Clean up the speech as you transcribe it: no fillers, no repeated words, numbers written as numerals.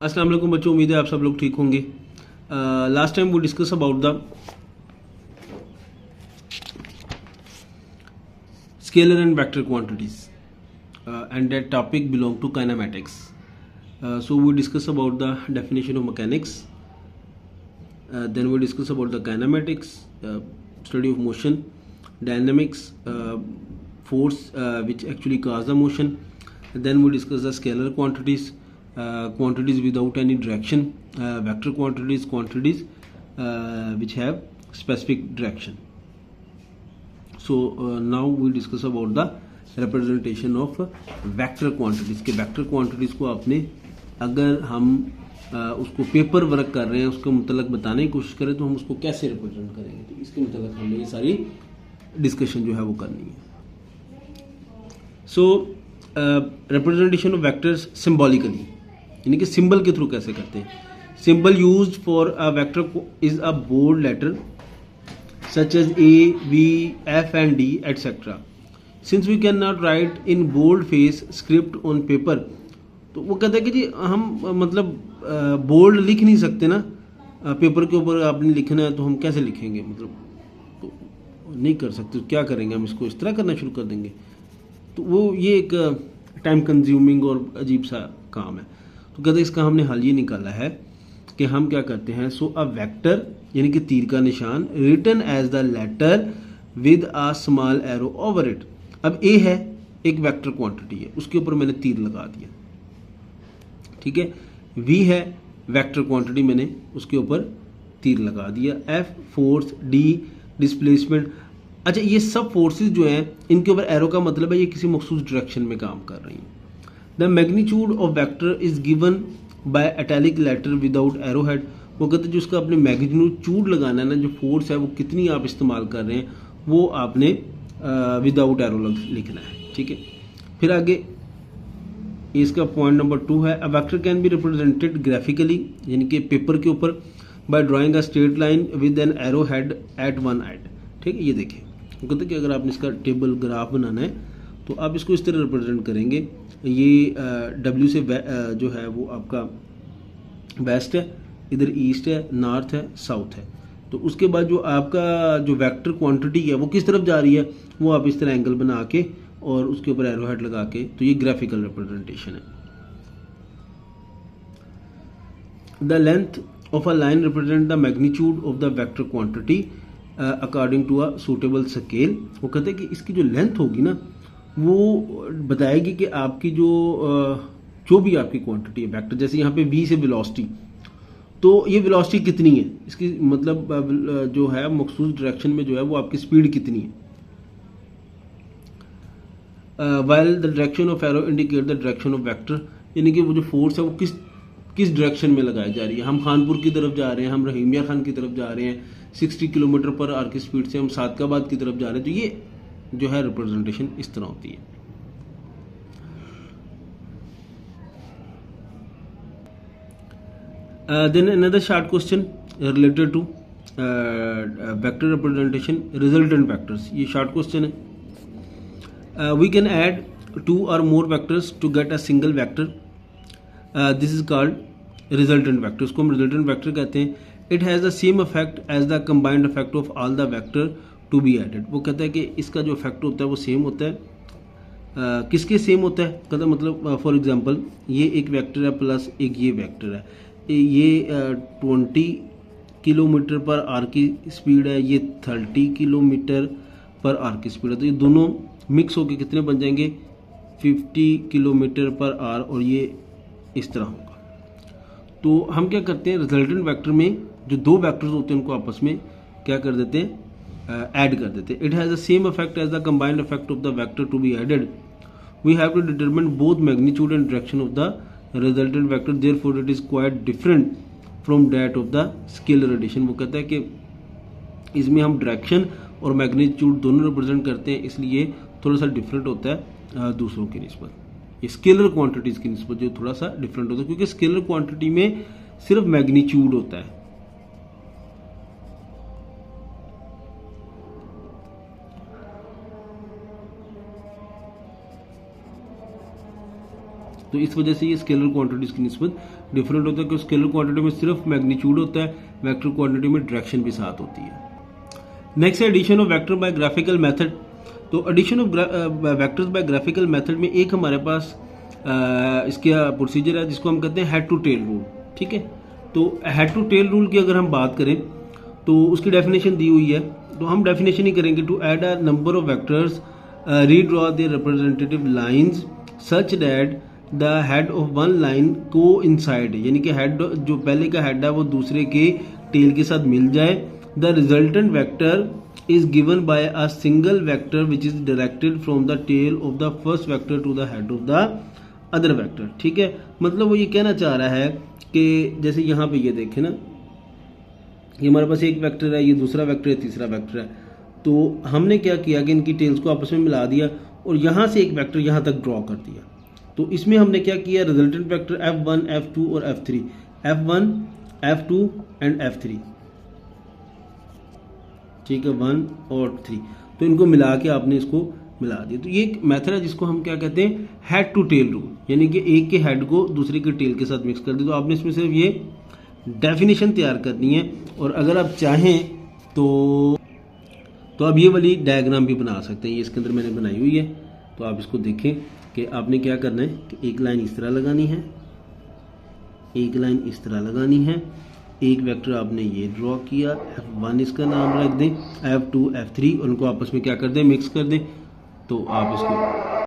अस्सलाम वालेकुम बच्चों, उम्मीद है आप सब लोग ठीक होंगे। लास्ट टाइम वो discuss about the scalar and vector quantities and that topic belong to kinematics. So we discuss about the definition of mechanics, then we discuss about the kinematics, study of motion, dynamics, force which actually cause the motion, and then we discuss the scalar quantities, quantities without any direction, vector quantities, quantities which have specific direction. So now we discuss about the representation of vector quantities के vector quantities को आपने अगर हम उसको paper work कर रहे हैं उसके मुतलक बताने की कोशिश करें तो हम उसको कैसे रिप्रेजेंट करेंगे, तो इसके मुतलक हमने ये सारी डिस्कशन जो है वो करनी है। So representation of vectors symbolically, यानी कि सिंबल के थ्रू कैसे करते हैं। Symbol used for a vector is a bold letter such as A, V, F and D, etc. Since we cannot write in bold face script on paper, तो वो कहता है कि जी हम मतलब बोल्ड लिख नहीं सकते ना, पेपर के ऊपर आपने लिखना है तो हम कैसे लिखेंगे, मतलब तो नहीं कर सकते, तो क्या करेंगे, हम इसको इस तरह करना शुरू कर देंगे। तो वो ये एक टाइम कंज्यूमिंग और अजीब सा काम है। तो कहते हैं इसका हमने हल ये निकाला है कि हम क्या करते हैं। सो अ वेक्टर यानी कि तीर का निशान, written as the letter with a small arrow over it. अब ए है एक वेक्टर क्वांटिटी है, उसके ऊपर मैंने तीर लगा दिया, ठीक है। वी है वेक्टर क्वांटिटी, मैंने उसके ऊपर तीर लगा दिया। F force, D displacement. अच्छा, ये सब फोर्सेस जो हैं इनके ऊपर एरो का मतलब है ये किसी मखसूस डायरेक्शन में काम कर रही हैं। The magnitude of vector is given by italic letter without arrow head. वो कहते हैं जो उसका आपने मैग्नीट्यूड लगाना है ना, जो फोर्स है वो कितनी आप इस्तेमाल कर रहे हैं वो आपने विदाउट एरो लिखना है, ठीक है। फिर आगे इसका पॉइंट नंबर 2 है, a vector can be represented graphically, यानी कि पेपर के ऊपर, by drawing a straight line with an arrow head at one end, ठीक है। ये देखें, वो कहते हैं कि अगर आपने इसका टेबल ग्राफ बनाना है तो आप इसको इस तरह रिप्रेजेंट करेंगे। ये डब्ल्यू से जो है वो आपका वेस्ट है, इधर ईस्ट है, नॉर्थ है, साउथ है। तो उसके बाद जो आपका जो वेक्टर क्वांटिटी है वो किस तरफ जा रही है, वो आप इस तरह एंगल बना के और उसके ऊपर एरो हेड लगा के, तो ये ग्राफिकल रिप्रेजेंटेशन है। The length of a line represent the magnitude of the vector quantity according to a suitable scale. वो कहते हैं कि इसकी जो लेंथ होगी ना वो बताएगी कि आपकी जो भी आपकी क्वांटिटी है वेक्टर, जैसे यहाँ पे v से वेलोसिटी, तो ये वेलोसिटी कितनी है, इसकी मतलब जो है मखसूस डायरेक्शन में जो है वो आपकी स्पीड कितनी है। While the direction of arrow indicate the direction of vector, यानी कि वो जो फोर्स है वो किस डायरेक्शन में लगाई जा रही है। हम खानपुर की तरफ जा रहे हैं, हम रहीमिया खान की तरफ जा रहे हैं, 60 किलोमीटर पर आवर की स्पीड से हम सादकाबाद की तरफ जा रहे हैं, तो ये जो है रिप्रेजेंटेशन इस तरह होती है। Then another short question related to vector representation, resultant vectors. ये शॉर्ट क्वेश्चन है। We can add 2 or more vectors to get a single vector, this is called resultant vector. इसको हम रिजल्टेंट वेक्टर कहते हैं। It has the same effect as the combined effect of all the vector to be added. वो कहता है कि इसका जो इफेक्ट होता है वो सेम होता है। किसके सेम होता है, कहता मतलब फॉर एग्जांपल ये एक वेक्टर है प्लस एक ये वेक्टर है, ये 20 किलोमीटर पर आवर की स्पीड है, ये 30 किलोमीटर पर आवर की स्पीड है, तो ये दोनों मिक्स होकर कितने बन जाएंगे, 50 किलोमीटर पर आवर, और ये इस तरह होगा। तो हम क्या करते हैं, रिजल्टेंट वेक्टर में जो दो वेक्टर्स होते हैं उनको आपस में क्या कर देते हैं, ऐड कर देते हैं। It has the same effect as the combined effect of the vector to be added. We have to determine both magnitude and direction of the resultant vector, therefore it is quite different from that of the scalar addition. वो कहता है कि इसमें हम direction और magnitude दोनों represent करते हैं, इसलिए थोड़ा सा डिफरेंट होता है दूसरों की निस्बत, ये स्केलर क्वांटिटीज की निस्बत जो थोड़ा सा डिफरेंट होता है, क्योंकि स्केलर क्वांटिटी में सिर्फ मैग्नीट्यूड होता है। तो इस वजह से ये स्केलर क्वांटिटीज़ की निस्बत डिफरेंट होता है, क्योंकि स्केलर क्वांटिटी में सिर्फ मैग्नीट्यूड होता है, वेक्टर क्वांटिटी में डायरेक्शन भी साथ होती है। नेक्स्ट है addition of vector by graphical method. तो addition of vectors by graphical method में एक हमारे पास इसका प्रोसीजर है जिसको हम कहते हैं हेड टू टेल रूल। ठीक है, तो हेड टू टेल रूल की अगर हम बात करें तो उसकी डेफिनेशन दी हुई है, तो हम डेफिनेशन ही करेंगे, to add a number of vectors redraw their representative lines such that the head of one line को इंसाइड, यानी कि हेड जो पहले का हेड है वो दूसरे के टेल के साथ मिल जाए। The resultant vector is given by a single vector which is directed from the tail of the first vector to the head of the other vector। ठीक है, मतलब वो ये कहना चाह रहा है कि जैसे यहाँ पे ये देखें ना, ये हमारे पास एक वेक्टर है, ये दूसरा वेक्टर है, तीसरा वेक्टर है, तो हमने क्या किया कि इनकी टेल्स को आपस में मिला दिया और यहाँ से एक वेक्टर यहाँ तक ड्रॉ कर दिया। तो इसमें हमने क्या किया, रिजल्टेंट वेक्टर F1, F2 और F3, F1, F2 and F3, ठीक है, 1 और 3, तो इनको मिला के आपने इसको मिला दिया। तो ये एक मेथड है जिसको हम क्या कहते हैं, हेड टू टेल रूल, यानी कि एक के हेड को दूसरे के टेल के साथ मिक्स कर दिया। तो आपने इसमें सिर्फ ये डेफिनेशन तैयार करनी है, और अगर आप चाहें तो आप ये वाली डायग्राम भी बना सकते हैं, ये इसके अंदर मैंने बनाई हुई है। तो आप इसको देखें कि आपने क्या करना है कि एक लाइन इस तरह लगानी है, एक लाइन इस तरह लगानी है, एक वेक्टर आपने ये ड्रॉ किया, F1 इसका नाम रख दें, F2, F3, उनको आपस में क्या कर दें, मिक्स कर दें। तो आप इसको